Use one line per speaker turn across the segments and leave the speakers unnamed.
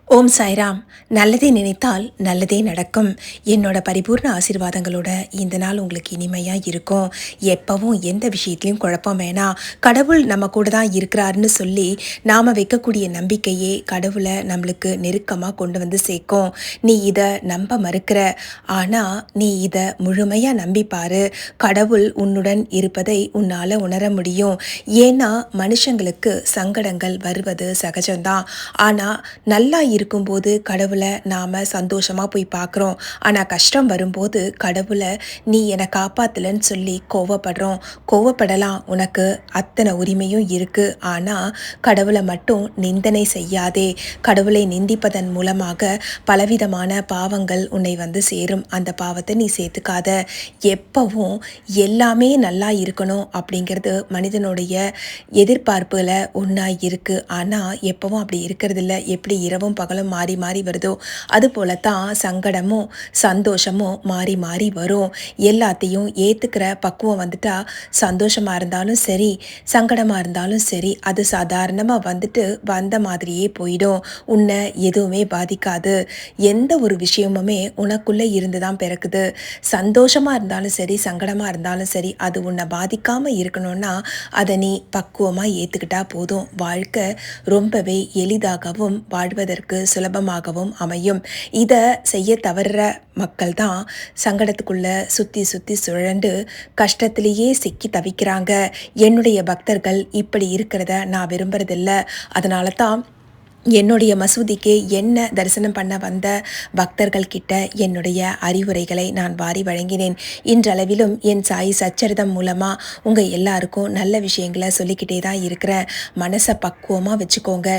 ஓம் சாய்ராம். நல்லதே நினைத்தால் நல்லதே நடக்கும். என்னோட பரிபூர்ண ஆசீர்வாதங்களோட இந்த நாள் உங்களுக்கு இனிமையாக இருக்கும். எப்பவும் எந்த விஷயத்துலையும் குழப்பம் வேணாம். கடவுள் நம்ம கூட தான் இருக்கிறாருன்னு சொல்லி நாம் வைக்கக்கூடிய நம்பிக்கையே கடவுளை நம்மளுக்கு நெருக்கமாக கொண்டு வந்து சேர்க்கும். நீ இதை நம்ப மறுக்கிற, ஆனால் நீ இதை முழுமையாக நம்பிப்பாரு. கடவுள் உன்னுடன் இருப்பதை உன்னால் உணர முடியும். ஏன்னா மனுஷங்களுக்கு சங்கடங்கள் வருவது சகஜம்தான். ஆனால் நல்லா இருக்கும்போது கடவுளை நாம் சந்தோஷமாக போய் பார்க்குறோம். ஆனால் கஷ்டம் வரும்போது கடவுளை நீ என்னை காப்பாற்றலன்னு சொல்லி கோவப்படலாம். உனக்கு அத்தனை உரிமையும் இருக்குது. ஆனால் கடவுளை மட்டும் நிந்தனை செய்யாதே. கடவுளை நிந்திப்பதன் மூலமாக பலவிதமான பாவங்கள் உன்னை வந்து சேரும். அந்த பாவத்தை நீ சேர்த்துக்காத. எப்பவும் எல்லாமே நல்லா இருக்கணும் அப்படிங்கிறது மனிதனுடைய எதிர்பார்ப்புகளை ஒன்றா இருக்குது. ஆனால் எப்பவும் அப்படி இருக்கிறதில்ல. எப்படி இரவும் பகலும் மாறி மாறி வருதோ அது போலத்தான் சங்கடமும் சந்தோஷமும் மாறி மாறி வரும். எல்லாத்தையும் ஏற்றுக்கிற பக்குவம் வந்துட்டா சந்தோஷமாக இருந்தாலும் சரி, சங்கடமாக இருந்தாலும் சரி, அது சாதாரணமாக வந்துட்டு வந்த மாதிரியே போயிடும். உன்னை எதுவுமே பாதிக்காது. எந்த ஒரு விஷயமுமே உனக்குள்ளே இருந்து தான் பிறக்குது. சந்தோஷமாக இருந்தாலும் சரி, சங்கடமாக இருந்தாலும் சரி, அது உன்னை பாதிக்காமல் இருக்கணும்னா அதை நீ பக்குவமாக ஏற்றுக்கிட்டா போதும். வாழ்க்கை ரொம்பவே எளிதாகவும் வாழ்வதற்கு சுலபமாகவும் அமையும். இதை செய்ய தவறுற மக்கள் தான் சங்கடத்துக்குள்ள சுற்றி சுற்றி சுழண்டு கஷ்டத்திலேயே சிக்கி தவிக்கிறாங்க. என்னுடைய பக்தர்கள் இப்படி இருக்கிறத நான் விரும்புறதில்லை. அதனால தான் என்னுடைய மசூதிக்கு என்ன தரிசனம் பண்ண வந்த பக்தர்கள் கிட்ட என்னுடைய அறிவுரைகளை நான் வாரி வழங்கினேன். இன்றளவிலும் என் சாய் சச்சரிதம் மூலமாக உங்கள் எல்லாருக்கும் நல்ல விஷயங்களை சொல்லிக்கிட்டே தான் இருக்கிறேன். மனசை பக்குவமாக வச்சுக்கோங்க,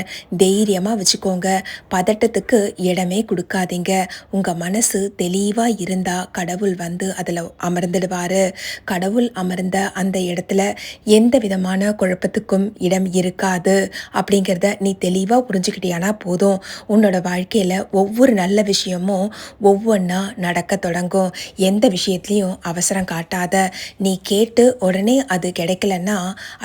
தைரியமாக வச்சுக்கோங்க, பதட்டத்துக்கு இடமே கொடுக்காதீங்க. உங்கள் மனசு தெளிவாக இருந்தால் கடவுள் வந்து அதில் அமர்ந்துடுவார். கடவுள் அமர்ந்த அந்த இடத்துல எந்த விதமான குழப்பத்துக்கும் இடம் இருக்காது அப்படிங்கிறத நீ தெளிவாக புரிஞ்சுக்கிட்டியானா போதும். உன்னோட வாழ்க்கையில் ஒவ்வொரு நல்ல விஷயமும் ஒவ்வொன்றா நடக்க தொடங்கும். எந்த விஷயத்துலையும் அவசரம் காட்டாத. நீ கேட்டு உடனே அது கிடைக்கலன்னா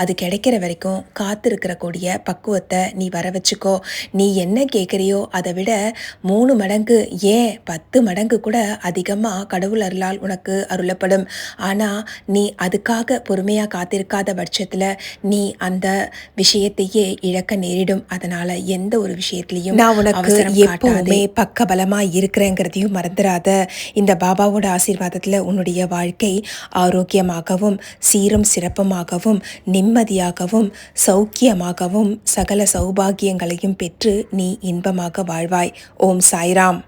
அது கிடைக்கிற வரைக்கும் காத்திருக்கிற கூடிய பக்குவத்தை நீ வர வச்சுக்கோ. நீ என்ன கேட்குறியோ அதை விட 3 மடங்கு, ஏன் 10 மடங்கு கூட அதிகமாக கடவுள் அருளால் உனக்கு அருளப்படும். ஆனால் நீ அதுக்காக பொறுமையாக காத்திருக்காத பட்சத்தில் நீ அந்த விஷயத்தையே இழக்க நேரிடும். அதனால் எந்த ஒரு விஷயத்திலையும் நான் உனக்கு எப்பவுமே பக்கபலமா இருக்கிறேங்கிறதையும் மறந்துடாத. இந்த பாபாவோட ஆசீர்வாதத்தில் உன்னுடைய வாழ்க்கை ஆரோக்கியமாகவும் சீரும் சிறப்புமாகவும் நிம்மதியாகவும் சௌக்கியமாகவும் சகல சௌபாகியங்களையும் பெற்று நீ இன்பமாக வாழ்வாய். ஓம் சாய்ராம்.